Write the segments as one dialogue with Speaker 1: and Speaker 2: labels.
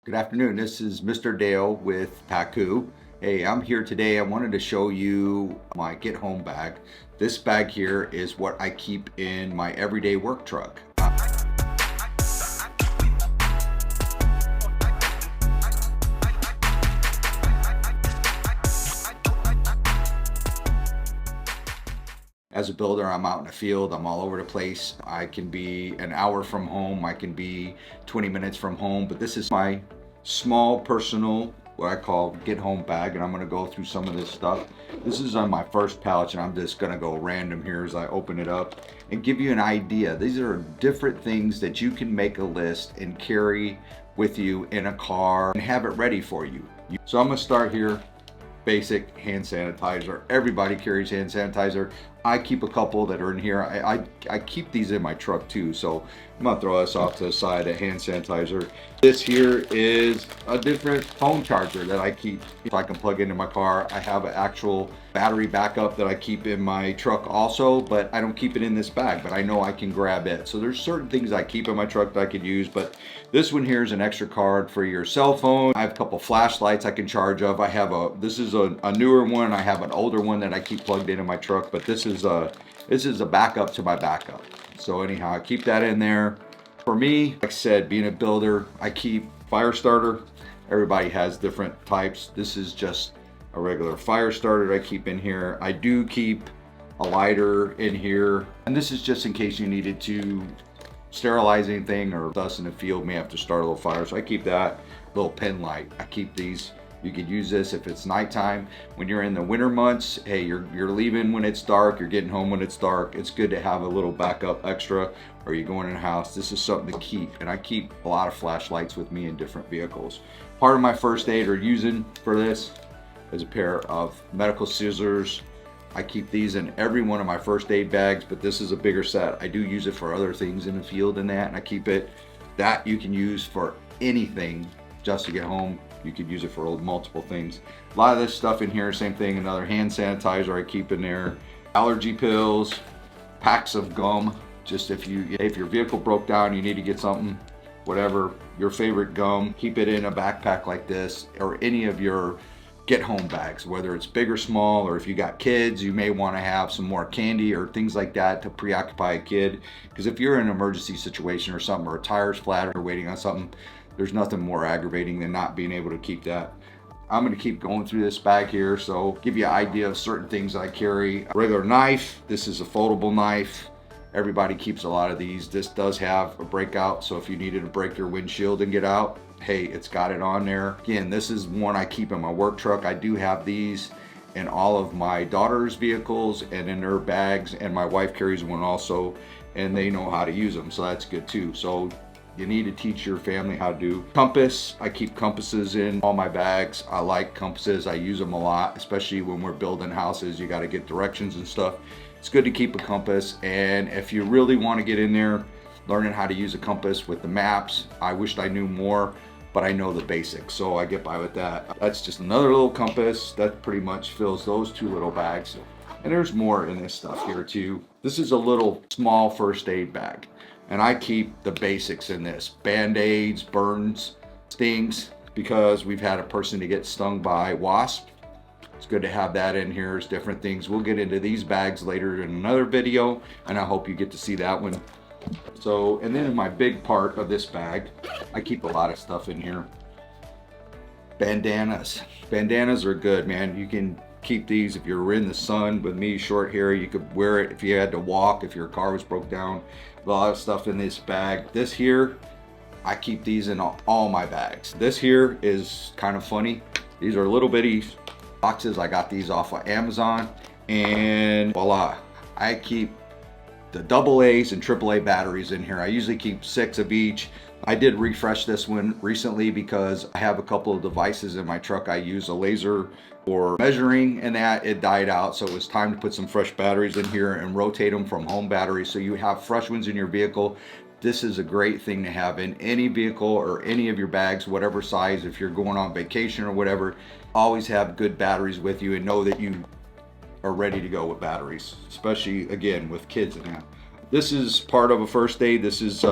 Speaker 1: Good afternoon. This is Mr. Dale with Paku. Hey, I'm here today. I wanted to show you my get home bag. This bag here is what I keep in my everyday work truck. As a builder, I'm out in the field, I'm all over the place. I can be an hour from home, I can be 20 minutes from home, but this is my small personal, what I call get home bag, and I'm gonna go through some of this stuff. This is on my first pouch, and I'm just gonna go random here as I open it up and give you an idea. These are different things that you can make a list and carry with you in a car and have it ready for you. So I'm gonna start here. Basic hand sanitizer. Everybody carries hand sanitizer. I keep a couple that are in here. I keep these in my truck too, so I'm gonna throw this off to the side, a hand sanitizer. This here is a different phone charger that I keep so I can plug into my car. I have an actual battery backup that I keep in my truck also, but I don't keep it in this bag, but I know I can grab it. So there's certain things I keep in my truck that I could use, but this one here is an extra card for your cell phone. I have a couple flashlights I can charge of. This is a newer one. I have an older one that I keep plugged into my truck, but this is a backup to my backup. So anyhow, I keep that in there. For me, like I said, being a builder, I keep fire starter. Everybody has different types. This is just a regular fire starter I keep in here. I do keep a lighter in here, and this is just in case you needed to sterilize anything or dust in the field, may have to start a little fire. So I keep that little pen light. I keep these. You could use this if it's nighttime. When you're in the winter months, hey, you're leaving when it's dark, you're getting home when it's dark. It's good to have a little backup extra, or you're going in the house. This is something to keep, and I keep a lot of flashlights with me in different vehicles. Part of my first aid or using for this is a pair of medical scissors. I keep these in every one of my first aid bags, but this is a bigger set. I do use it for other things in the field and that, and I keep it. That you can use for anything just to get home. You could use it for multiple things. A lot of this stuff in here, same thing, another hand sanitizer I keep in there. Allergy pills, packs of gum, just if your vehicle broke down, you need to get something, whatever, your favorite gum, keep it in a backpack like this, or any of your get home bags, whether it's big or small, or if you got kids, you may want to have some more candy or things like that to preoccupy a kid. Because if you're in an emergency situation or something, or a tire's flat or waiting on something, there's nothing more aggravating than not being able to keep that. I'm going to keep going through this bag here, so give you an idea of certain things I carry. A regular knife. This is a foldable knife. Everybody keeps a lot of these. This does have a breakout, so if you needed to break your windshield and get out, hey, it's got it on there. Again, this is one I keep in my work truck. I do have these in all of my daughter's vehicles and in their bags, and my wife carries one also, and they know how to use them, so that's good too. So you need to teach your family how to do. Compass, I keep compasses in all my bags. I like compasses, I use them a lot, especially when we're building houses. You gotta get directions and stuff. It's good to keep a compass, and if you really wanna get in there, learning how to use a compass with the maps, I wished I knew more, but I know the basics, so I get by with that. That's just another little compass. That pretty much fills those two little bags. And there's more in this stuff here too. This is a little small first aid bag, and I keep the basics in this. Band-aids, burns, stings, because we've had a person to get stung by wasp. It's good to have that in here. There's different things. We'll get into these bags later in another video, and I hope you get to see that one. So, and then in my big part of this bag, I keep a lot of stuff in here. Bandanas. Bandanas are good, man. You can keep these if you're in the sun. With me, short hair, you could wear it if you had to walk, if your car was broke down. A lot of stuff in this bag. This here, I keep these in all my bags. This here is kind of funny. These are little bitty boxes. I got these off of Amazon, and voila, I keep the AA's and AAA batteries in here. I usually keep 6 of each. I did refresh this one recently because I have a couple of devices in my truck. I use a laser for measuring, and that it died out, so it was time to put some fresh batteries in here and rotate them from home batteries so you have fresh ones in your vehicle. This is a great thing to have in any vehicle or any of your bags, whatever size. If you're going on vacation or whatever, always have good batteries with you and know that you are ready to go with batteries, especially again with kids and that. This is part of a first aid. This is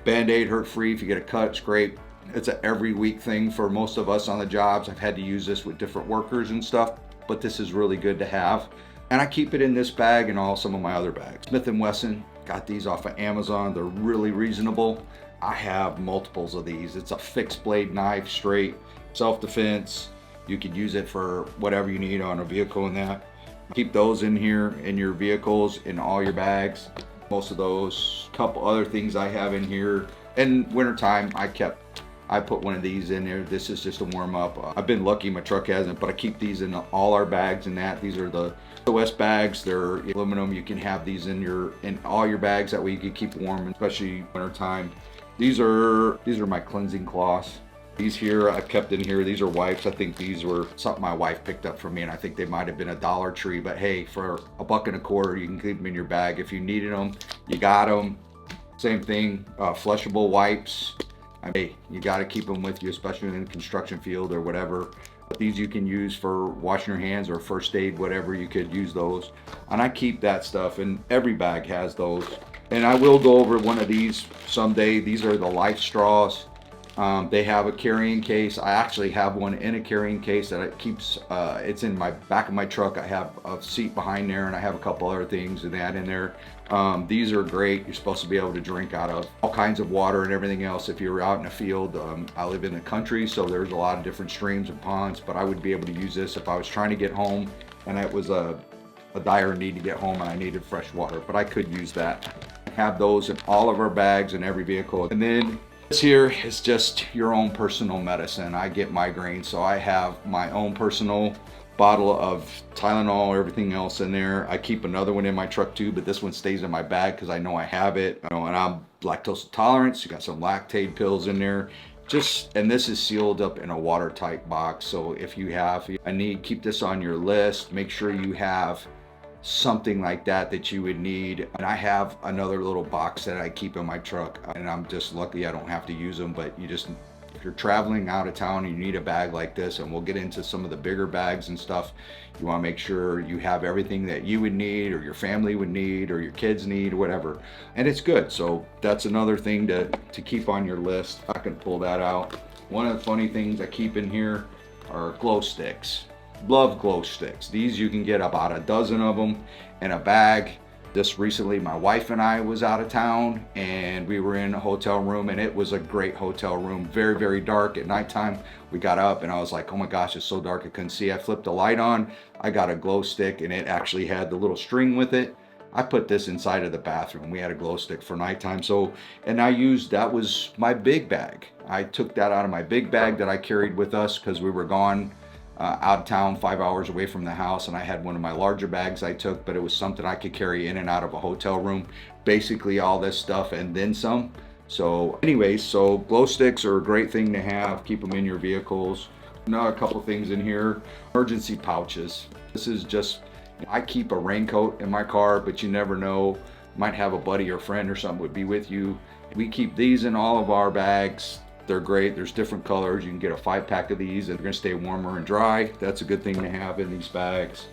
Speaker 1: Band-Aid, hurt free. If you get a cut, scrape, It's a every week thing for most of us on the jobs. I've had to use this with different workers and stuff, but this is really good to have. And I keep it in this bag and all some of my other bags. Smith & Wesson, got these off of Amazon. They're really reasonable. I have multiples of these. It's a fixed blade knife, straight, self-defense. You could use it for whatever you need on a vehicle and that. Keep those in here in your vehicles, in all your bags. Most of those. Couple other things I have in here. In wintertime, I put one of these in there. This is just a warm up. I've been lucky my truck hasn't, but I keep these in all our bags and that. These are the OS bags. They're aluminum. You can have these in all your bags. That way you can keep warm, especially wintertime. These are my cleansing cloths. These here I've kept in here. These are wipes. I think these were something my wife picked up for me, and I think they might have been a Dollar Tree, but hey, for $1.25, you can keep them in your bag. If you needed them, you got them. Same thing, flushable wipes. Hey, you got to keep them with you, especially in the construction field or whatever. But these you can use for washing your hands or first aid, whatever. You could use those. And I keep that stuff, and every bag has those. And I will go over one of these someday. These are the Life Straws. They have a carrying case. I actually have one in a carrying case that it keeps, it's in my back of my truck. I have a seat behind there, and I have a couple other things and that in there. These are great. You're supposed to be able to drink out of all kinds of water and everything else if you're out in the field. I live in the country, so there's a lot of different streams and ponds, but I would be able to use this if I was trying to get home and it was a dire need to get home and I needed fresh water, but I could use that. Have those in all of our bags in every vehicle. And then this here is just your own personal medicine. I get migraines, so I have my own personal bottle of Tylenol, everything else in there. I keep another one in my truck too, but this one stays in my bag because I know I have it. And I'm lactose intolerant, so you got some lactate pills in there. And this is sealed up in a watertight box. So if you have a need, keep this on your list. Make sure you have something like that you would need. And I have another little box that I keep in my truck, and I'm just lucky I don't have to use them. But if you're traveling out of town and you need a bag like this, and we'll get into some of the bigger bags and stuff, you want to make sure you have everything that you would need or your family would need or your kids need or whatever, and it's good. So that's another thing to keep on your list. I can pull that out. One of the funny things I keep in here are glow sticks. Love glow sticks. These you can get about a dozen of them in a bag. Just recently my wife and I was out of town and we were in a hotel room, and it was a great hotel room, very, very dark at nighttime. We got up and I was like, oh my gosh, it's so dark I couldn't see. I flipped the light on, I got a glow stick, and it actually had the little string with it. I put this inside of the bathroom. We had a glow stick for nighttime. So, and that was my big bag. I took that out of my big bag that I carried with us because we were gone out of town, 5 hours away from the house, and I had one of my larger bags I took, but it was something I could carry in and out of a hotel room. Basically all this stuff and then some. So anyways, so glow sticks are a great thing to have. Keep them in your vehicles. Another couple things in here, emergency pouches. This is just, I keep a raincoat in my car, but you never know, you might have a buddy or friend or something would be with you. We keep these in all of our bags. They're great. There's different colors. You can get a 5-pack of these, and they're going to stay warmer and dry. That's a good thing to have in these bags.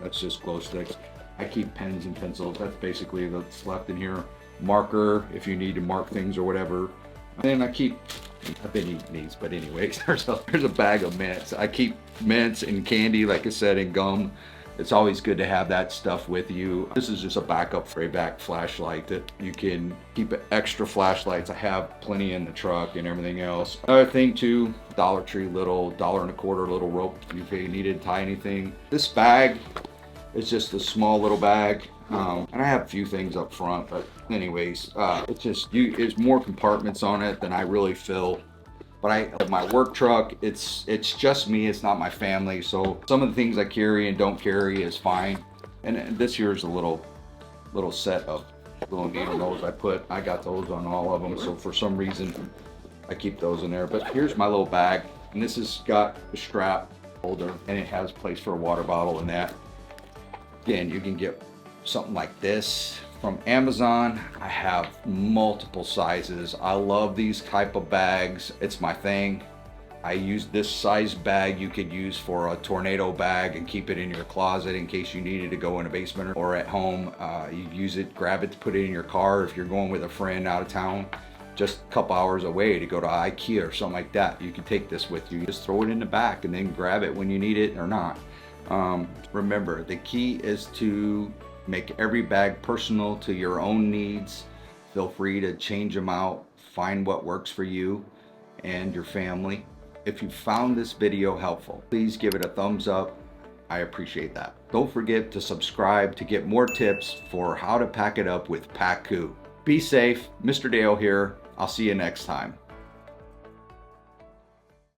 Speaker 1: That's just glow sticks. I keep pens and pencils. That's basically what's left in here. Marker, if you need to mark things or whatever. And I've been eating these, but anyways, there's a bag of mints. I keep mints and candy, like I said, and gum. It's always good to have that stuff with you. This is just a backup back flashlight that you can keep extra flashlights. I have plenty in the truck and everything else. Another thing too, Dollar Tree little $1.25 little rope if you needed to tie anything. This bag is just a small little bag. And I have a few things up front, but anyways, it's more compartments on it than I really fill. But my work truck, it's just me, it's not my family. So some of the things I carry and don't carry is fine. And this here is a little set of little needle nose I got those on all of them. So for some reason, I keep those in there. But here's my little bag, and this has got a strap holder, and it has a place for a water bottle and that. Again, you can get something like this from Amazon. I have multiple sizes. I love these type of bags. It's my thing. I use this size bag you could use for a tornado bag and keep it in your closet in case you needed to go in a basement or at home. You use it, grab it, put it in your car if you're going with a friend out of town. just a couple hours away to go to IKEA or something like that. You can take this with you. Just throw it in the back and then grab it when you need it or not. Remember, the key is to make every bag personal to your own needs. Feel free to change them out, find what works for you and your family. If you found this video helpful, please give it a thumbs up. I appreciate that. Don't forget to subscribe to get more tips for how to pack it up with Pack-Ku. Be safe. Mr. Dale here. I'll see you next time.